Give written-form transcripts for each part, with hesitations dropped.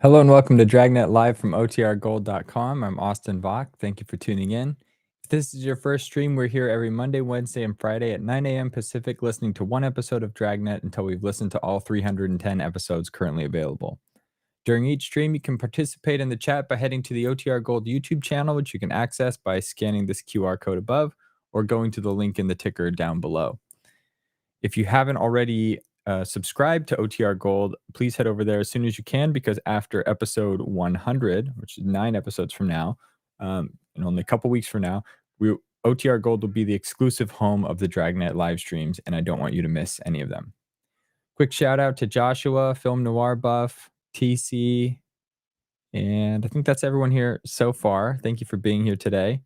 Hello and welcome to Dragnet live from OTRGold.com. I'm Austin Bach. Thank you for tuning in. If this is your first stream, we're here every Monday, Wednesday, and Friday at 9 a.m. Pacific, listening to one episode of Dragnet until we've listened to all 310 episodes currently available. During each stream, you can participate in the chat by heading to the OTR Gold YouTube channel, which you can access by scanning this QR code above or going to the link in the ticker down below. If you haven't already subscribe to OTR Gold, please head over there as soon as you can, because after episode 100, which is 9 episodes from now, and only a couple weeks from now, OTR Gold will be the exclusive home of the Dragnet live streams, and I don't want you to miss any of them. Quick shout out to Joshua, Film Noir Buff, TC, and I think that's everyone here so far. Thank you for being here today.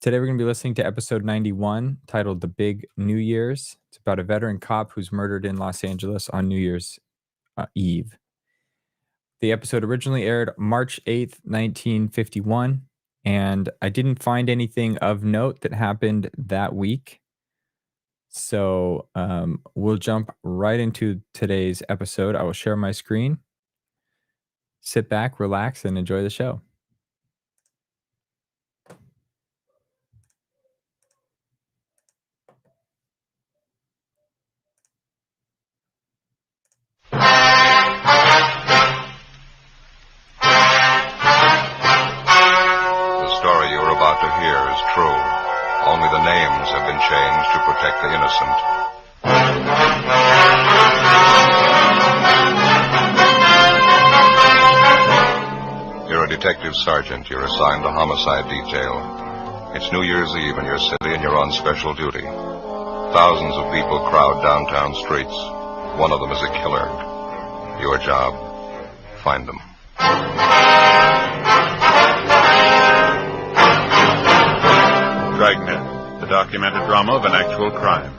Today, we're going to be listening to episode 91, titled The Big New Year's. It's about a veteran cop who's murdered in Los Angeles on New Year's Eve. The episode originally aired March 8th, 1951, and I didn't find anything of note that happened that week. So we'll jump right into today's episode. I will share my screen. Sit back, relax, and enjoy the show. Only the names have been changed to protect the innocent. You're a detective sergeant. You're assigned to homicide detail. It's New Year's Eve in your city and you're on special duty. Thousands of people crowd downtown streets. One of them is a killer. Your job, find them. Dragnet, the documented drama of an actual crime.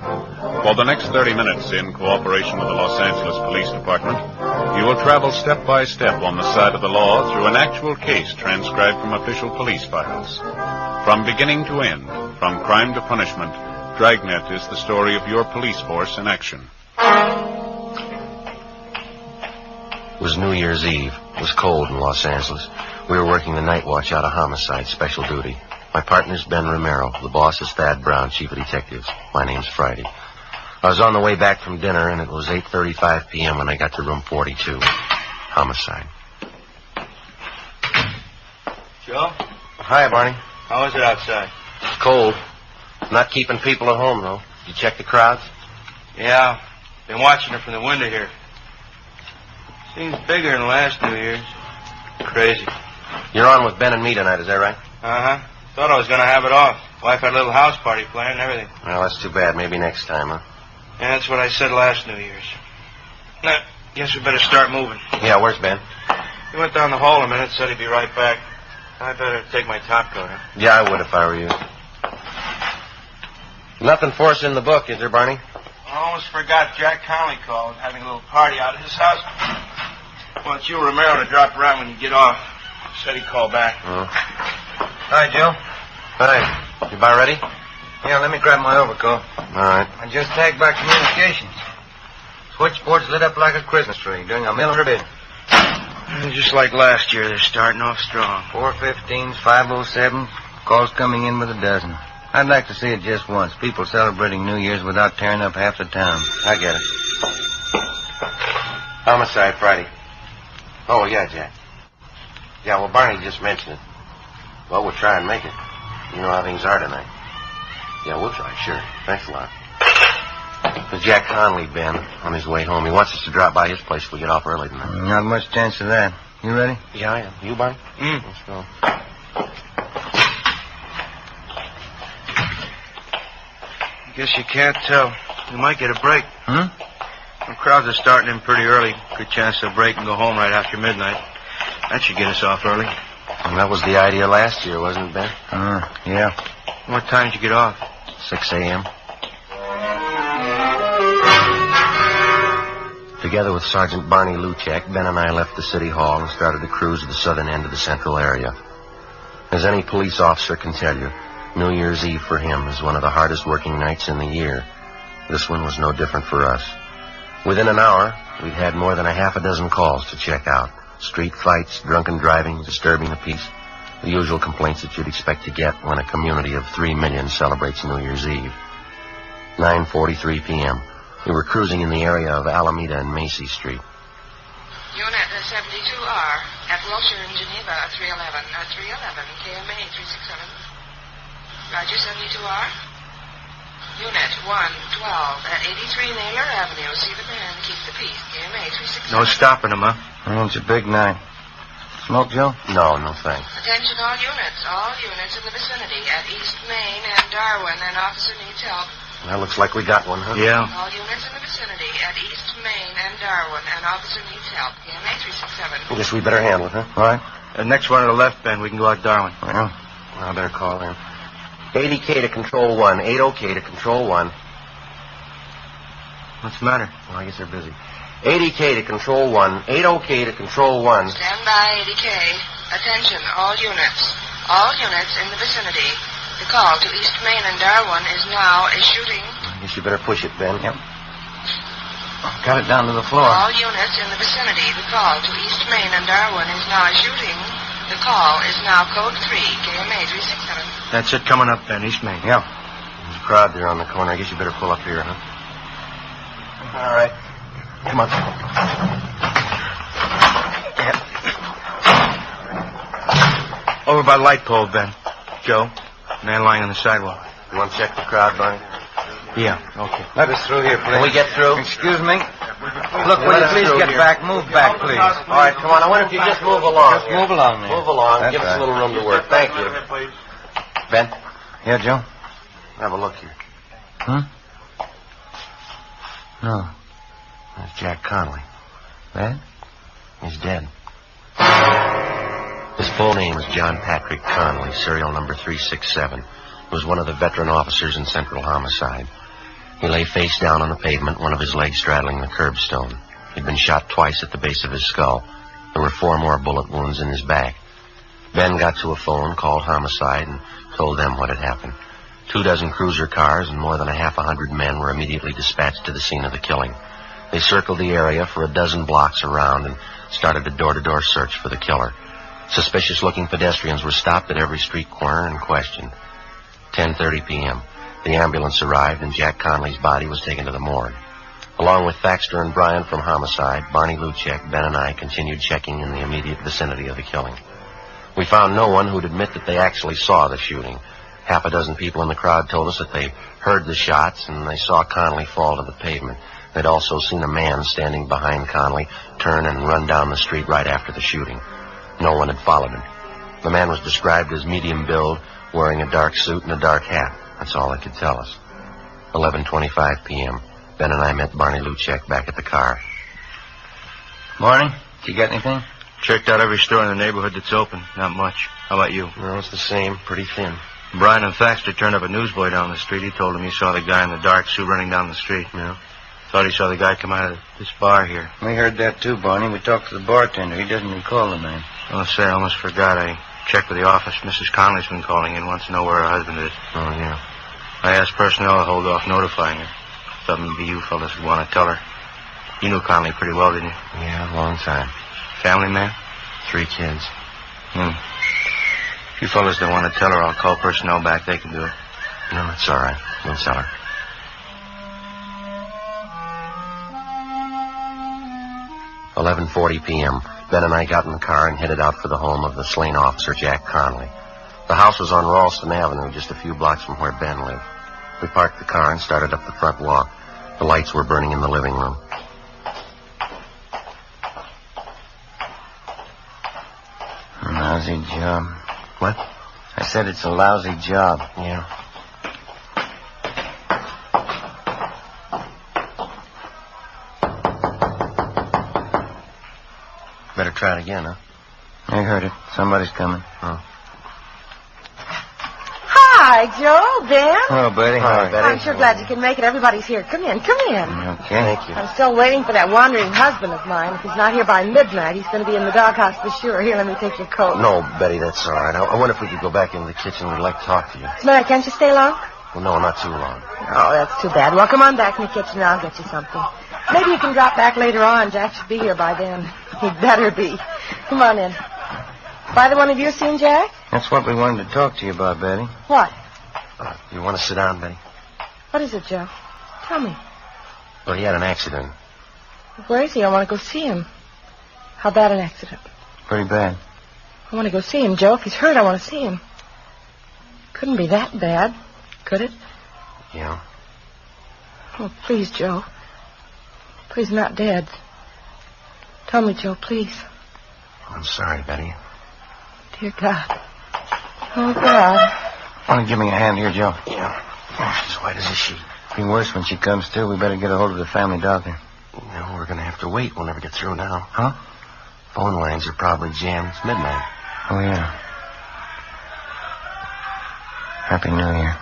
For the next 30 minutes, in cooperation with the Los Angeles Police Department, you will travel step by step on the side of the law through an actual case transcribed from official police files. From beginning to end, from crime to punishment, Dragnet is the story of your police force in action. It was New Year's Eve. It was cold in Los Angeles. We were working the night watch out of homicide, special duty. My partner's Ben Romero. The boss is Thad Brown, chief of detectives. My name's Friday. I was on the way back from dinner, and it was 8:35 p.m. when I got to room 42. Homicide. Joe? Hi, Barney. How is it outside? It's cold. Not keeping people at home, though. Did you check the crowds? Yeah. Been watching it from the window here. Seems bigger than last New Year's. Crazy. You're on with Ben and me tonight, is that right? Uh-huh. Thought I was going to have it off. Wife had a little house party planned and everything. Well, that's too bad. Maybe next time, huh? Yeah, that's what I said last New Year's. Now, guess we better start moving. Yeah, where's Ben? He went down the hall a minute, said he'd be right back. I better take my top coat, huh? Yeah, I would if I were you. Nothing for us in the book, is there, Barney? I almost forgot Jack Conley called, having a little party out at his house. Wants you, Romero, to drop around when you get off. Said he'd call back. Oh. Hi, Joe. Hi. You about ready? Yeah, let me grab my overcoat. All right. I just tagged back communications. Switchboard's lit up like a Christmas tree, doing a million bid. Just like last year, they're starting off strong. 415s, 507, calls coming in with a dozen. I'd like to see it just once. People celebrating New Year's without tearing up half the town. I get it. Homicide Friday. Oh, yeah, Jack. Yeah, well, Barney just mentioned it. Well, we'll try and make it. You know how things are tonight. Yeah, we'll try, sure. Thanks a lot. There's Jack Conley, Ben, on his way home. He wants us to drop by his place if we get off early tonight. Not much chance of that. You ready? Yeah, I am. You, Barney? Let's go. Guess you can't tell. You might get a break. Hmm? The crowds are starting in pretty early. Good chance they'll break and go home right after midnight. That should get us off early. And that was the idea last year, wasn't it, Ben? Yeah. What time did you get off? 6 a.m. Together with Sergeant Barney Luchek, Ben and I left the city hall and started to cruise to the southern end of the central area. As any police officer can tell you, New Year's Eve for him is one of the hardest working nights in the year. This one was no different for us. Within an hour, we'd had more than a half a dozen calls to check out. street fights, drunken driving, disturbing the peace. The usual complaints that you'd expect to get when a community of 3 million celebrates New Year's Eve. 9:43 p.m. We were cruising in the area of Alameda and Macy Street. Unit 72R at Wilshire in Geneva, 311, KMA 367. Roger, 72R. Unit 112 at 83 Naylor Avenue. See the man, keep the peace. KMA 367. No stopping him, huh? It's a big night. Smoke, Joe? No, no thanks. Attention all units in the vicinity at East Main and Darwin. An officer needs help. That looks like we got one, huh? Yeah. All units in the vicinity at East Main and Darwin. An officer needs help. KMA 367. I guess we better handle it, huh? All right. The next one to the left, Ben. We can go out Darwin. Well, I better call in. 80K to Control 1. 80K to Control 1. What's the matter? Well, I guess they're busy. 80K to Control 1. 80K to Control 1. Stand by, 80K. Attention, all units. All units in the vicinity. The call to East Main and Darwin is now a shooting. I guess you better push it, Ben. Yep. Got it down to the floor. All units in the vicinity. The call to East Main and Darwin is now a shooting. The call is now code 3, KMA 367. That's it coming up, Ben. East Main. Yeah. There's a crowd there on the corner. I guess you better pull up here, huh? All right. Come on. Yeah. Over by the light pole, Ben. Joe, man lying on the sidewalk. You want to check the crowd, Barney? Yeah, okay. Let us through here, please. Can we get through? Excuse me? Look, will you please get back? Move back, please. All right, come on. I wonder if you just move along. Just move along, man. Move along. That's Give us a right. little room to work. Thank you. Ben, Yeah, Joe? have a look here. Huh? No. That's Jack Connolly. That? He's dead. His full name is John Patrick Connolly, serial number 367. He was one of the veteran officers in Central Homicide. He lay face down on the pavement, one of his legs straddling the curbstone. He'd been shot twice at the base of his skull. There were 4 more bullet wounds in his back. Ben got to a phone, called Homicide, and told them what had happened. 24 cruiser cars and more than a half 100 men were immediately dispatched to the scene of the killing. They circled the area for a dozen blocks around and started a door-to-door search for the killer. Suspicious-looking pedestrians were stopped at every street corner and questioned. 10:30 p.m. The ambulance arrived and Jack Connolly's body was taken to the morgue. Along with Thaxter and Bryan from Homicide, Barney Luchek, Ben, and I continued checking in the immediate vicinity of the killing. We found no one who'd admit that they actually saw the shooting. Half a dozen people in the crowd told us that they heard the shots and they saw Connolly fall to the pavement. They'd also seen a man standing behind Connolly turn and run down the street right after the shooting. No one had followed him. The man was described as medium build, wearing a dark suit and a dark hat. That's all they could tell us. 11:25 p.m. Ben and I met Barney Luchek back at the car. Morning. Did you get anything? Checked out every store in the neighborhood that's open. Not much. How about you? No, it's the same. Pretty thin. Bryan and Thaxter turned up a newsboy down the street. He told him he saw the guy in the dark suit running down the street. Yeah. Thought he saw the guy come out of this bar here. We heard that too, Barney. We talked to the bartender. He doesn't recall the name. Oh, say, I almost forgot. I checked with the office. Mrs. Connolly's been calling in. Wants to know where her husband is. Oh, yeah. I asked personnel to hold off notifying her. Thought maybe you fellas would want to tell her. You knew Connolly pretty well, didn't you? Yeah, long time. Family man? 3 kids. If you fellas don't want to tell her, I'll call personnel back. They can do it. No, it's all right. We'll tell her. 11:40 p.m. Ben and I got in the car and headed out for the home of the slain officer, Jack Connolly. The house was on Ralston Avenue, just a few blocks from where Ben lived. We parked the car and started up the front walk. The lights were burning in the living room. A lousy job. What? I said it's a lousy job. Yeah. Better try it again, huh? I heard it. Somebody's coming. Oh. Hi, Joe, Ben. Hello, Betty. Hi, Betty. I'm sure glad you can make it. Everybody's here. Come in, come in. Okay. Thank you. I'm still waiting for that wandering husband of mine. If he's not here by midnight, he's going to be in the doghouse for sure. Here, let me take your coat. No, Betty, that's all right. I wonder if we could go back into the kitchen. We'd like to talk to you. What's the matter? Can't you stay long? Well, no, not too long. Oh, that's too bad. Well, come on back in the kitchen and I'll get you something. Maybe you can drop back later on. Jack should be here by then. He'd better be. Come on in. Either one of you seen Jack? That's what we wanted to talk to you about, Betty. What? You want to sit down, Betty? What is it, Joe? Tell me. Well, he had an accident. Where is he? I want to go see him. How bad an accident? Pretty bad. I want to go see him, Joe. If he's hurt, I want to see him. Couldn't be that bad, could it? Yeah. Oh, please, Joe. Please, not dead. Tell me, Joe, please. I'm sorry, Betty. Dear God. Oh, God. Want to give me a hand here, Joe? Yeah. Oh, she's white as a sheet. Be worse when she comes to. We better get a hold of the family doctor. No, we're going to have to wait. We'll never get through now. Huh? Phone lines are probably jammed. It's midnight. Oh, yeah. Happy New Year.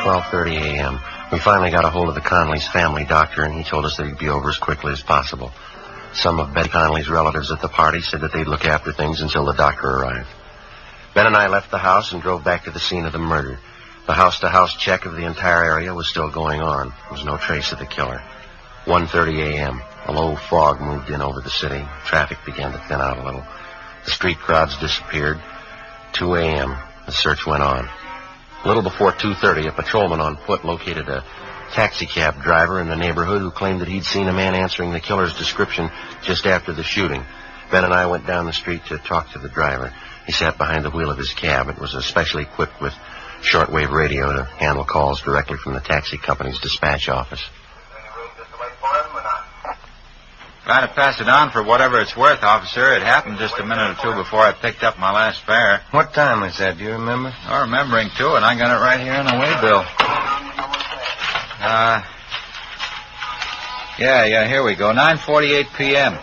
12:30 a.m. We finally got a hold of the Conley's family doctor, and he told us that he'd be over as quickly as possible. Some of Betty Conley's relatives at the party said that they'd look after things until the doctor arrived. Ben and I left the house and drove back to the scene of the murder. The house-to-house check of the entire area was still going on. There was no trace of the killer. 1:30 a.m. A low fog moved in over the city. Traffic began to thin out a little. The street crowds disappeared. 2 a.m. The search went on. A little before 2:30, a patrolman on foot located a taxicab driver in the neighborhood who claimed that he'd seen a man answering the killer's description just after the shooting. Ben and I went down the street to talk to the driver. He sat behind the wheel of his cab. It was especially equipped with shortwave radio to handle calls directly from the taxi company's dispatch office. Try to pass it on for whatever it's worth, officer. It happened just a minute or two before I picked up my last fare. What time was that? Do you remember? I'm remembering, too, and I got it right here in the waybill. Yeah, here we go. 9:48 p.m.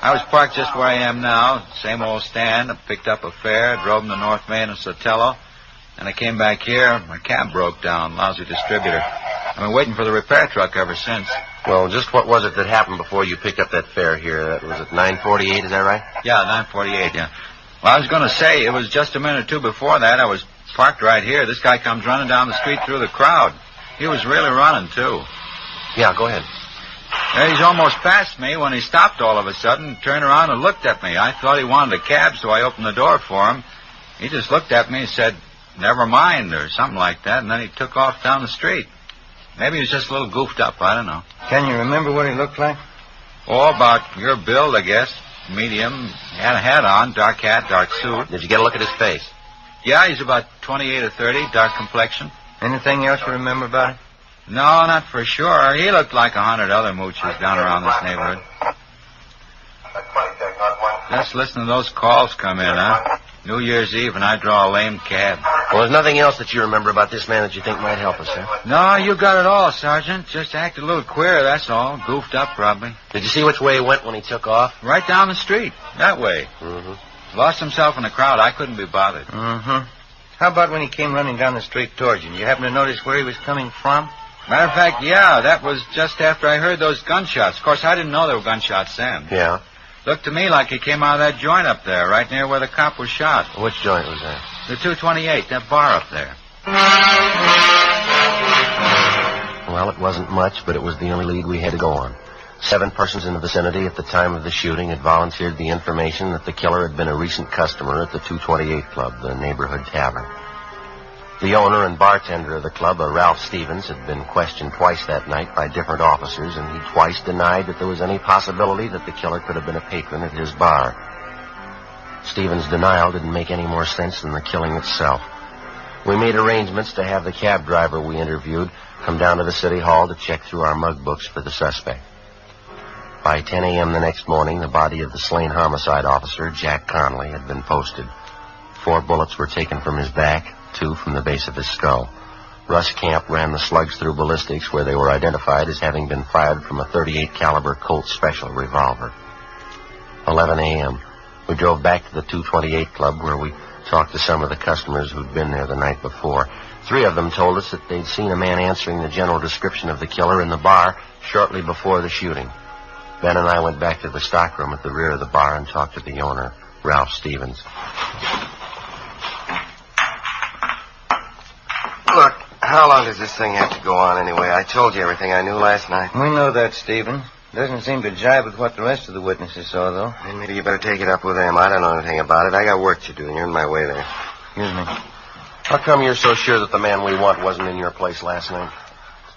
I was parked just where I am now. Same old stand. I picked up a fare, drove them to North Main and Sotelo, and I came back here. My cab broke down. Lousy distributor. I've been waiting for the repair truck ever since. Well, just what was it that happened before you picked up that fare here? That was at 9:48, is that right? Yeah, 9:48, yeah. Well, I was going to say, it was just a minute or two before that. I was parked right here. This guy comes running down the street through the crowd. He was really running, too. Yeah, go ahead. He's almost past me when he stopped all of a sudden, turned around and looked at me. I thought he wanted a cab, so I opened the door for him. He just looked at me and said, "Never mind," or something like that, and then he took off down the street. Maybe he was just a little goofed up, I don't know. Can you remember what he looked like? Oh, about your build, I guess. Medium. He had a hat on, dark hat, dark suit. Did you get a look at his face? Yeah, he's about 28 or 30, dark complexion. Anything else you remember about it? No, not for sure. He looked like 100 other mooches down around this neighborhood. Just listen to those calls come in, huh? New Year's Eve, and I draw a lame cab. Well, there's nothing else that you remember about this man that you think might help us, huh? No, you got it all, Sergeant. Just acted a little queer, that's all. Goofed up, probably. Did you see which way he went when he took off? Right down the street. That way. Mm-hmm. Lost himself in the crowd. I couldn't be bothered. Mm-hmm. How about when he came running down the street towards you? Did you happen to notice where he was coming from? Matter of fact, yeah, that was just after I heard those gunshots. Of course, I didn't know there were gunshots then. Yeah. Looked to me like he came out of that joint up there, right near where the cop was shot. Which joint was that? The 228, that bar up there. Well, it wasn't much, but it was the only lead we had to go on. 7 persons in the vicinity at the time of the shooting had volunteered the information that the killer had been a recent customer at the 228 Club, the neighborhood tavern. The owner and bartender of the club, a Ralph Stevens, had been questioned twice that night by different officers, and he twice denied that there was any possibility that the killer could have been a patron at his bar. Stevens' denial didn't make any more sense than the killing itself. We made arrangements to have the cab driver we interviewed come down to the city hall to check through our mug books for the suspect. By 10 a.m. the next morning, the body of the slain homicide officer, Jack Conley, had been posted. 4 bullets were taken from his back, 2 from the base of his skull. Russ Camp ran the slugs through ballistics, where they were identified as having been fired from a .38 caliber Colt Special revolver. 11 a.m. We drove back to the 228 Club, where we talked to some of the customers who'd been there the night before. 3 of them told us that they'd seen a man answering the general description of the killer in the bar shortly before the shooting. Ben and I went back to the stockroom at the rear of the bar and talked to the owner, Ralph Stevens. Look, How long does this thing have to go on anyway? I told you everything I knew last night. We know that, Stephen. Doesn't seem to jibe with what the rest of the witnesses saw, though. Then maybe you better take it up with them. I don't know anything about it. I got work to do, and you're in my way there. Excuse me. How come you're so sure that the man we want wasn't in your place last night?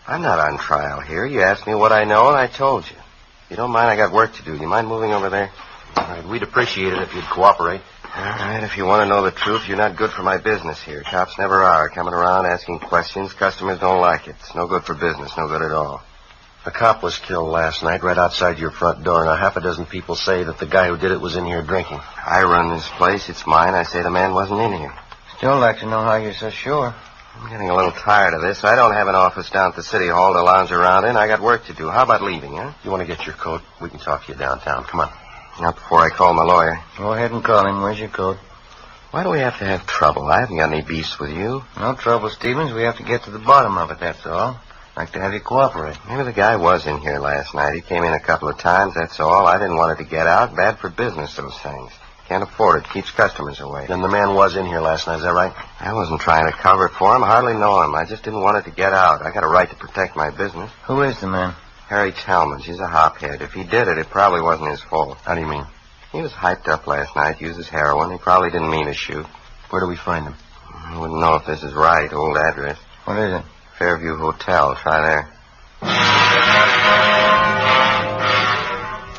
I'm not on trial here. You asked me what I know, and I told you. If you don't mind, I got work to do. You mind moving over there? All right, we'd appreciate it if you'd cooperate. All right, if you want to know the truth, you're not good for my business here. Cops never are. Coming around asking questions, customers don't like it. It's no good for business, no good at all. A cop was killed last night right outside your front door. Now, half a dozen people say that the guy who did it was in here drinking. I run this place. It's mine. I say the man wasn't in here. Still like to know how you're so sure. I'm getting a little tired of this. I don't have an office down at the City Hall to lounge around in. I got work to do. How about leaving, huh? You want to get your coat? We can talk to you downtown. Come on. Not before I call my lawyer. Go ahead and call him. Where's your coat? Why do we have to have trouble? I haven't got any beefs with you. No trouble, Stevens. We have to get to the bottom of it, that's all. Like to have you cooperate. Maybe the guy was in here last night. He came in a couple of times, that's all. I didn't want it to get out. Bad for business, those things. Can't afford it. Keeps customers away. Then the man was in here last night, is that right? I wasn't trying to cover it for him. I hardly know him. I just didn't want it to get out. I got a right to protect my business. Who is the man? Harry Talmadge. He's a hophead. If he did it, it probably wasn't his fault. How do you mean? He was hyped up last night, uses heroin. He probably didn't mean to shoot. Where do we find him? I wouldn't know if this is right. Old address. What is it? Fairview Hotel. Try there.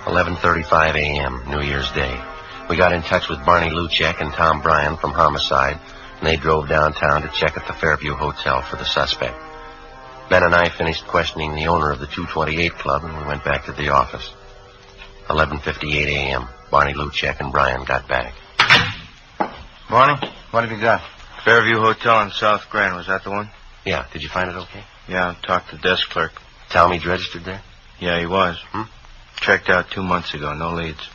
11:35 a.m., New Year's Day. We got in touch with Barney Luchek and Tom Bryan from Homicide, and they drove downtown to check at the Fairview Hotel for the suspect. Ben and I finished questioning the owner of the 228 Club, and we went back to the office. 11:58 a.m., Barney Luchek and Bryan got back. Barney, what have you got? Fairview Hotel in South Grand. Was that the one? Yeah, did you find it okay? Yeah, I talked to the desk clerk. Talmadge registered there? Yeah, he was. Checked out 2 months ago. No leads.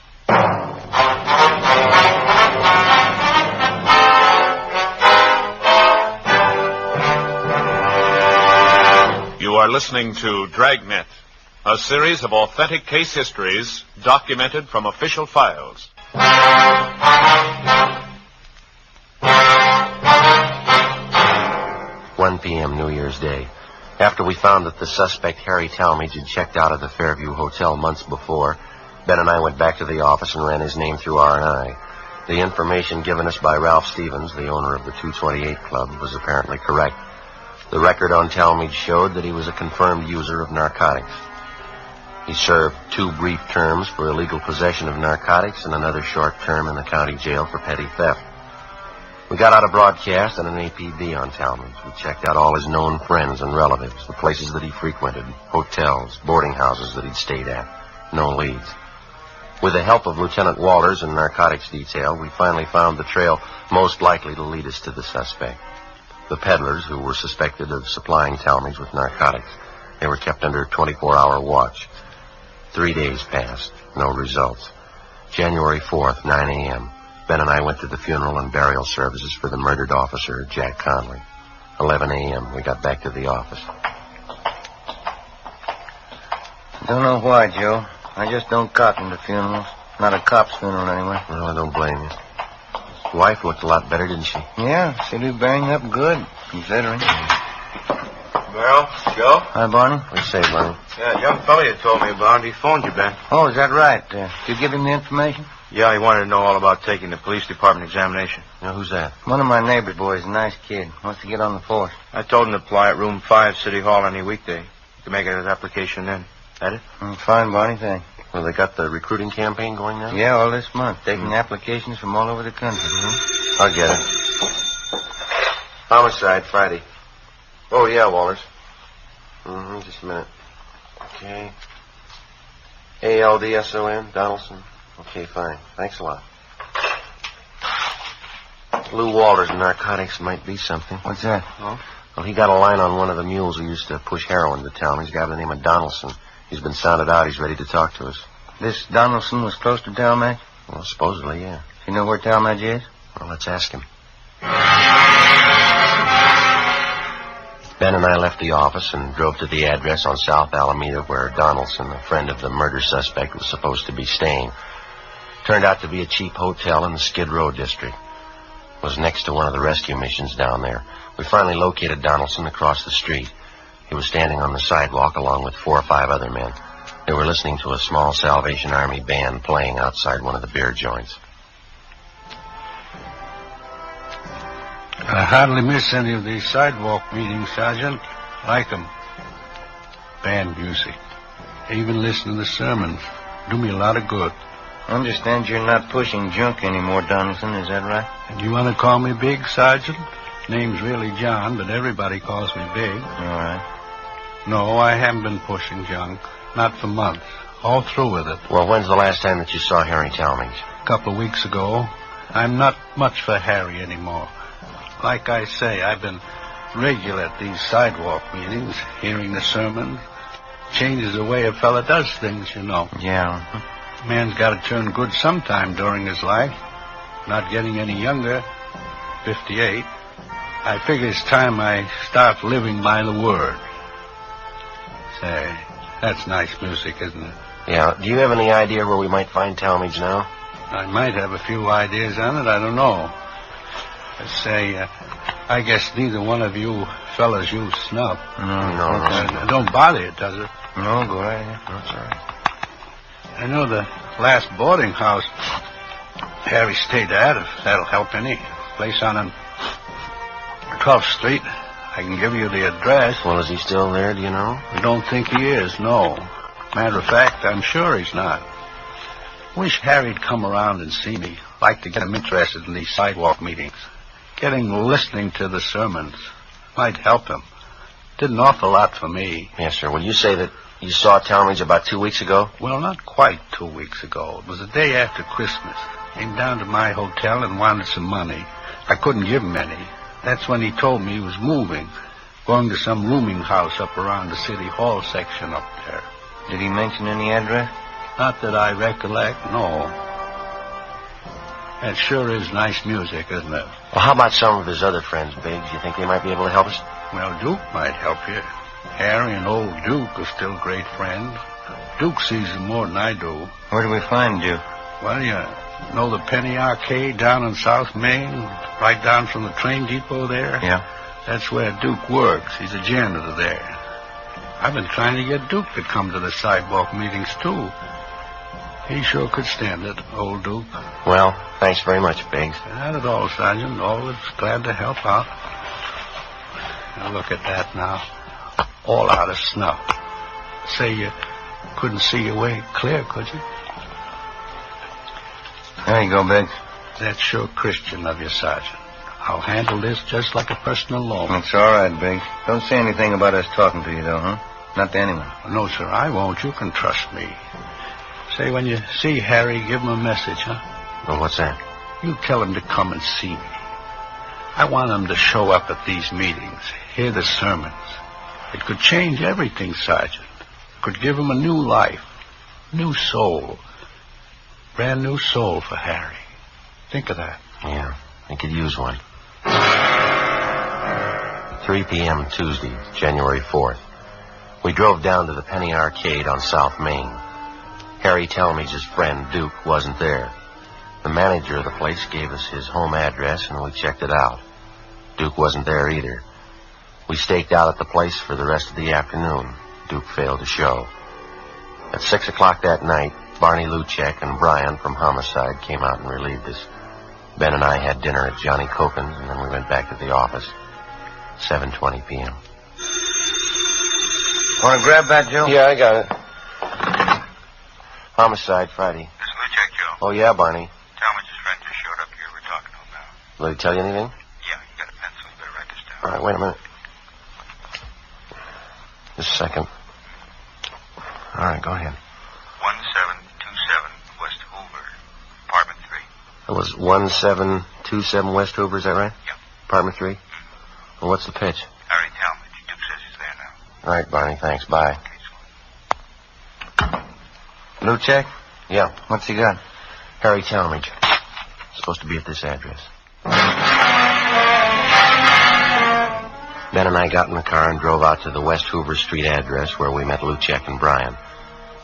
You are listening to Dragnet, a series of authentic case histories documented from official files. 1 p.m. New Year's Day. After we found that the suspect, Harry Talmadge, had checked out of the Fairview Hotel months before, Ben and I went back to the office and ran his name through R&I. The information given us by Ralph Stevens, the owner of the 228 Club, was apparently correct. The record on Talmadge showed that he was a confirmed user of narcotics. He served 2 brief terms for illegal possession of narcotics and another short term in the county jail for petty theft. We got out a broadcast and an APB on Talmadge. We checked out all his known friends and relatives, the places that he frequented, hotels, boarding houses that he'd stayed at. No leads. With the help of Lieutenant Walters and narcotics detail, we finally found the trail most likely to lead us to the suspect. The peddlers, who were suspected of supplying Talmadge with narcotics, they were kept under 24-hour watch. 3 days passed. No results. January 4th, 9 a.m., Ben and I went to the funeral and burial services for the murdered officer, Jack Conley. 11 a.m., we got back to the office. Don't know why, Joe. I just don't cotton to funerals. Not a cop's funeral, anyway. Well, I don't blame you. His wife looked a lot better, didn't she? Yeah, she'll be bearing up good, considering. Well, Joe? Hi, Barney. What do you say, Barney? Yeah, a young fella you told me about. He phoned you, Ben. Oh, is that right? Did you give him the information? Yeah, he wanted to know all about taking the police department examination. Now, who's that? One of my neighbor boys, a nice kid. Wants to get on the force. I told him to apply at room 5, City Hall, any weekday. You can make it his application then. That it? Fine, Barney, thanks. Well, they got the recruiting campaign going now? Yeah, all this month. Taking applications from all over the country. I'll get it. Homicide, Friday. Oh, yeah, Walters. Just a minute. Okay. ALDSON, Donaldson. Okay, fine. Thanks a lot. Lou Walters and narcotics might be something. What's that? Well, he got a line on one of the mules who used to push heroin to town. He's a guy by the name of Donaldson. He's been sounded out. He's ready to talk to us. This Donaldson was close to Talmadge? Well, supposedly, yeah. You know where Talmadge is? Well, let's ask him. Ben and I left the office and drove to the address on South Alameda where Donaldson, a friend of the murder suspect, was supposed to be staying. Turned out to be a cheap hotel in the Skid Row district. was next to one of the rescue missions down there. We finally located Donaldson across the street. He was standing on the sidewalk along with 4 or 5 other men. They were listening to a small Salvation Army band playing outside one of the beer joints. I hardly miss any of these sidewalk meetings, Sergeant. Like 'em. Band music. I even listen to the sermons. Do me a lot of good. I understand you're not pushing junk anymore, Donaldson. Is that right? And you want to call me Big, Sergeant? Name's really John, but everybody calls me Big. All right. No, I haven't been pushing junk. Not for months. All through with it. Well, when's the last time that you saw Harry Talmadge? A couple of weeks ago. I'm not much for Harry anymore. Like I say, I've been regular at these sidewalk meetings, hearing the sermons. Changes the way a fella does things, you know. Yeah. Man's got to turn good sometime during his life. Not getting any younger. 58. I figure it's time I start living by the word. Say, that's nice music, isn't it? Yeah. Do you have any idea where we might find Talmadge now? I might have a few ideas on it. I don't know. Say, I guess neither one of you fellas use snuff. No. Don't bother you, does it? No, go right ahead. That's all right. I know the last boarding house Harry stayed at, if that'll help any. Place on 12th Street. I can give you the address. Well, is he still there, do you know? I don't think he is, no. Matter of fact, I'm sure he's not. Wish Harry'd come around and see me. Like to get him interested in these sidewalk meetings. Get him listening to the sermons. Might help him. Did an awful lot for me. Yes, sir. Well, you say that you saw Talmadge about 2 weeks ago? Well, not quite 2 weeks ago. It was the day after Christmas. Came down to my hotel and wanted some money. I couldn't give him any. That's when he told me he was moving. Going to some rooming house up around the City Hall section up there. Did he mention any address? Not that I recollect, no. That sure is nice music, isn't it? Well, how about some of his other friends, Biggs? You think they might be able to help us? Well, Duke might help you. Harry and old Duke are still great friends. Duke sees him more than I do. Where do we find Duke? Well, you know the Penny Arcade down on South Main? Right down from the train depot there? Yeah. That's where Duke works. He's a janitor there. I've been trying to get Duke to come to the sidewalk meetings, too. He sure could stand it, old Duke. Well, thanks very much, Biggs. Not at all, Sergeant. Always glad to help out. Now, look at that now. All out of snuff. Say you couldn't see your way clear, could you? There you go, Biggs. That's sure Christian of you, Sergeant. I'll handle this just like a personal loan. It's all right, Biggs. Don't say anything about us talking to you, though, huh? Not to anyone. No, sir, I won't. You can trust me. Say, when you see Harry, give him a message, huh? Well, what's that? You tell him to come and see me. I want him to show up at these meetings, hear the sermons. It could change everything, Sergeant. Could give him a new life, new soul. Brand new soul for Harry. Think of that. Yeah, I could use one. 3 p.m. Tuesday, January 4th. We drove down to the Penny Arcade on South Main. Harry Talmadge's friend, Duke, wasn't there. The manager of the place gave us his home address, and we checked it out. Duke wasn't there either. We staked out at the place for the rest of the afternoon. Duke failed to show. At 6 o'clock that night, Barney Luchek and Brian from Homicide came out and relieved us. Ben and I had dinner at Johnny Copen's, and then we went back to the office. 7:20 p.m. Want to grab that, Joe? Yeah, I got it. Homicide, Friday. This is Luchek, Joe. Oh, yeah, Barney. Talmadge's friend just showed up here. We're talking to him now. Will he tell you anything? Yeah, you got a pencil. You better write this down. All right, wait a minute. Just a second. All right, go ahead. 1727 West Hoover, apartment 3. It was 1727 West Hoover, is that right? Yeah. Apartment 3? Well, what's the pitch? Harry Talmadge. Duke says he's there now. All right, Barney, thanks. Bye. Luchek? Yeah. What's he got? Harry Talmadge. Supposed to be at this address. Ben and I got in the car and drove out to the West Hoover Street address where we met Luchek and Brian.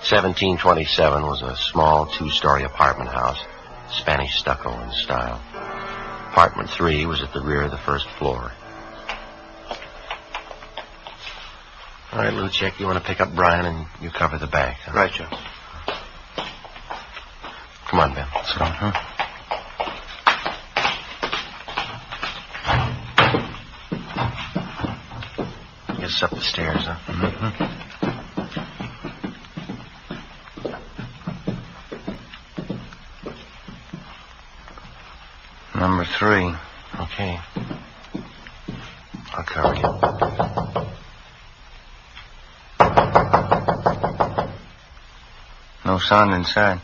1727 was a small 2-story apartment house, Spanish stucco in style. Apartment 3 was at the rear of the first floor. All right, Luchek, you want to pick up Brian and you cover the back. Huh? Right, Joe. Come on, Ben. So, huh? Get us up the stairs, huh? Mm-hmm. Number 3. Okay. I'll cover you. No sound inside.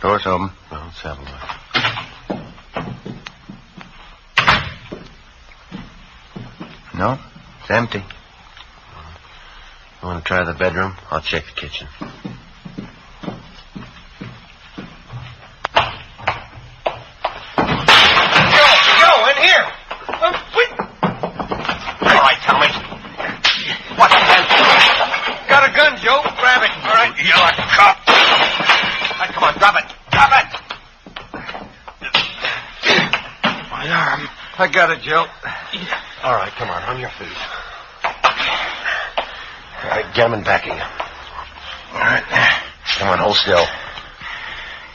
Door's open. Well, let's have a look. No, it's empty. You want to try the bedroom? I'll check the kitchen. Joe, in here! Wait! All right, Tommy. What's that? Got a gun, Joe. Grab it. All right. You're a cop. All right, come on, drop it. Drop it! My arm. I got it, Joe. All right, come on your feet. All right, get him in backing. All right. Come on, hold still.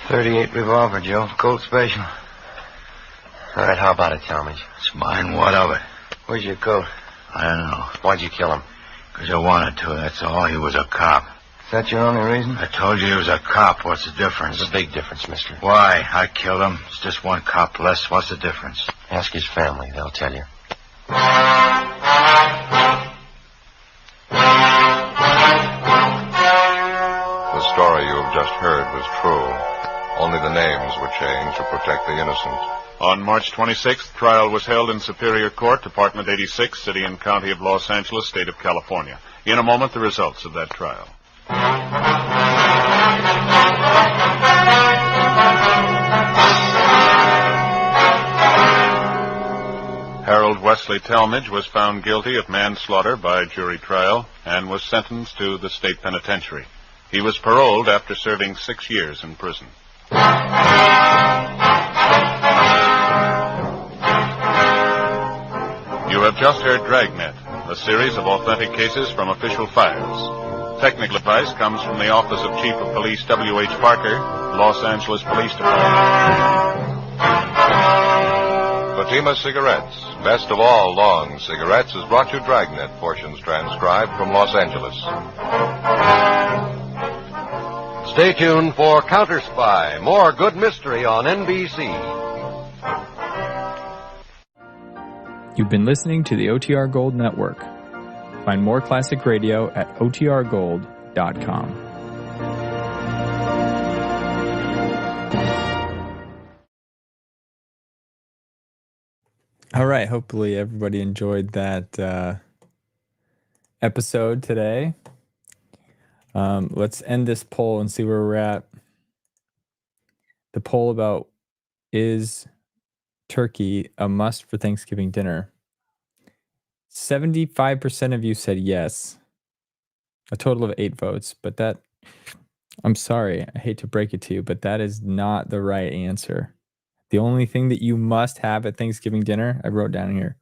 38 revolver, Joe. Colt special. All right, how about it, Talmadge? It's mine. What of it? Where's your coat? I don't know. Why'd you kill him? Because I wanted to, that's all. He was a cop. Is that your only reason? I told you he was a cop. What's the difference? There's a big difference, mister. Why? I killed him. It's just one cop less. What's the difference? Ask his family. They'll tell you. The story you have just heard was true. Only the names were changed to protect the innocent. On March 26th, trial was held in Superior Court, Department 86, City and County of Los Angeles, State of California. In a moment, the results of that trial. Harold Wesley Talmadge was found guilty of manslaughter by jury trial and was sentenced to the state penitentiary. He was paroled after serving 6 years in prison. You have just heard Dragnet, a series of authentic cases from official files. Technical advice comes from the Office of Chief of Police W.H. Parker, Los Angeles Police Department. Fatima Cigarettes, best of all long cigarettes, has brought you Dragnet, portions transcribed from Los Angeles. Stay tuned for Counter Spy, more good mystery on NBC. You've been listening to the OTR Gold Network. Find more classic radio at otrgold.com. All right. Hopefully everybody enjoyed that episode today. Let's end this poll and see where we're at. The poll about is turkey a must for Thanksgiving dinner? 75% of you said yes. A total of 8 votes, but that, I'm sorry, I hate to break it to you, but that is not the right answer. The only thing that you must have at Thanksgiving dinner, I wrote down here,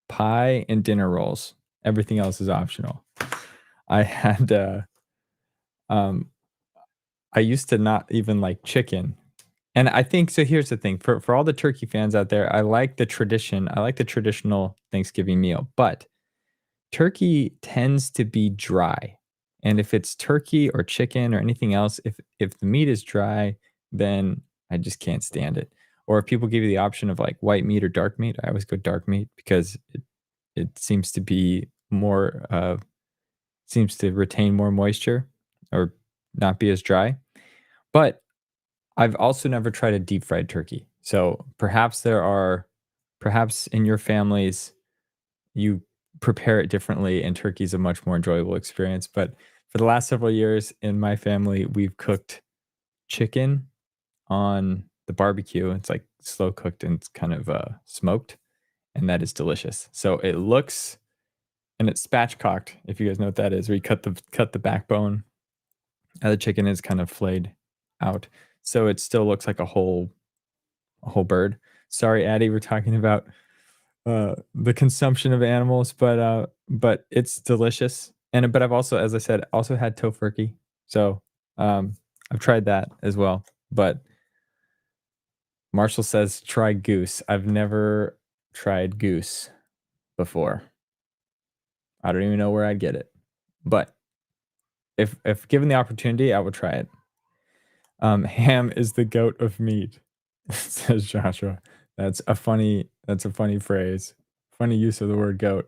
pie and dinner rolls. Everything else is optional. I had, I used to not even like chicken. And I think, so here's the thing, for all the turkey fans out there, I like the tradition. I like the traditional Thanksgiving meal, but turkey tends to be dry. And if it's turkey or chicken or anything else, if the meat is dry, then I just can't stand it. Or if people give you the option of like white meat or dark meat, I always go dark meat because it seems to be more, seems to retain more moisture or not be as dry. But I've also never tried a deep fried turkey. So perhaps in your families, you prepare it differently and turkey is a much more enjoyable experience. But for the last several years in my family, we've cooked chicken on the barbecue. It's like slow cooked and it's kind of smoked, and that is delicious. So it looks, and it's spatchcocked, if you guys know what that is, where you cut the backbone. The chicken is kind of flayed out, so it still looks like a whole bird. Sorry, Addie, we're talking about the consumption of animals, but it's delicious. But I've also, as I said, also had tofurkey. So I've tried that as well. But Marshall says try goose. I've never tried goose before. I don't even know where I'd get it. But if given the opportunity, I would try it. Ham is the goat of meat, says Joshua. That's a funny phrase. Funny use of the word goat.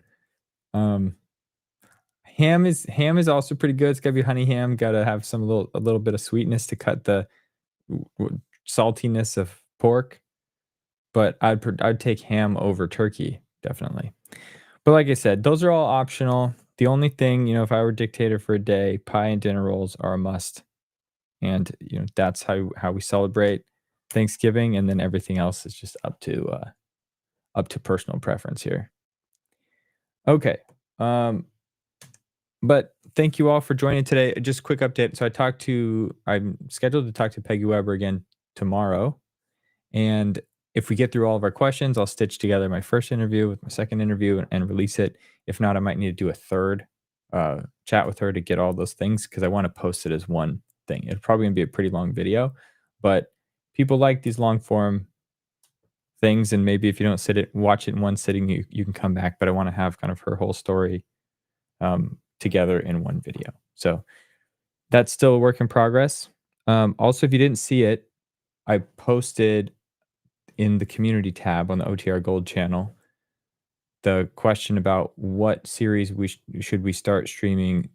Ham is also pretty good. It's gotta be honey ham. Gotta have a little bit of sweetness to cut the saltiness of pork. But I'd take ham over turkey, definitely. But like I said, those are all optional. The only thing, if I were dictator for a day, pie and dinner rolls are a must. And that's how we celebrate Thanksgiving, and then everything else is just up to personal preference here. Okay. But thank you all for joining today. Just a quick update. So I'm scheduled to talk to Peggy Weber again tomorrow. And if we get through all of our questions, I'll stitch together my first interview with my second interview and release it. If not, I might need to do a third chat with her to get all those things, because I want to post it as one thing. It's probably going to be a pretty long video, but people like these long form things. And maybe if you don't watch it in one sitting, you can come back. But I want to have kind of her whole story together in one video. So that's still a work in progress. Also, if you didn't see it, I posted in the community tab on the OTR Gold channel the question about what series should we start streaming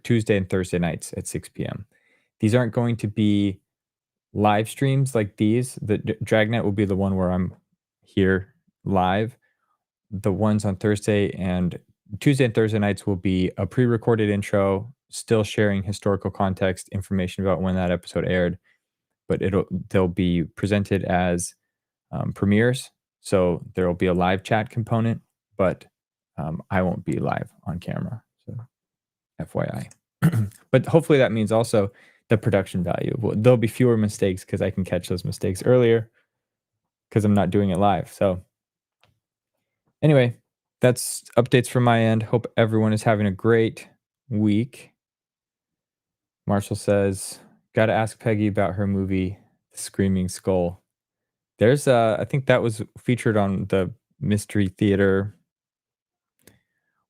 Tuesday and Thursday nights at 6 p.m. These aren't going to be live streams like these. The Dragnet will be the one where I'm here live. The ones on Tuesday and Thursday nights will be a pre-recorded intro, still sharing historical context, information about when that episode aired, but they'll be presented as premieres. So there will be a live chat component, but I won't be live on camera. So FYI. But hopefully that means also the production value. There'll be fewer mistakes because I can catch those mistakes earlier because I'm not doing it live. So anyway, that's updates from my end. Hope everyone is having a great week. Marshall says, got to ask Peggy about her movie, The Screaming Skull. There's I think that was featured on the Mystery Theater.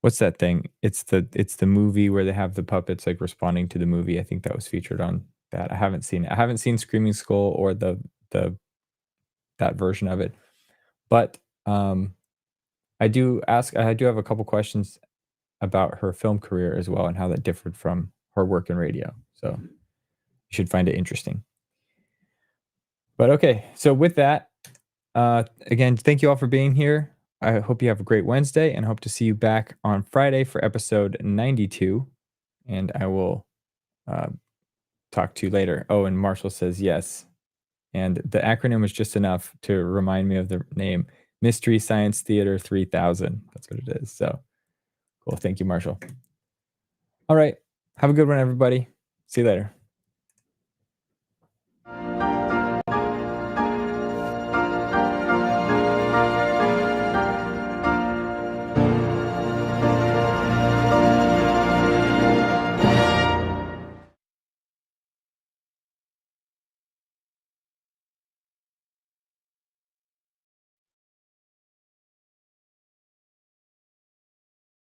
What's that thing? It's the movie where they have the puppets like responding to the movie. I think that was featured on that. I haven't seen it. I haven't seen Screaming Skull or that version of it. But I do have a couple questions about her film career as well and how that differed from her work in radio. So you should find it interesting. But okay, so with that, again, thank you all for being here. I hope you have a great Wednesday and hope to see you back on Friday for episode 92. And I will talk to you later. Oh, and Marshall says yes. And the acronym was just enough to remind me of the name, Mystery Science Theater 3000. That's what it is. So cool. Thank you, Marshall. All right. Have a good one, everybody. See you later.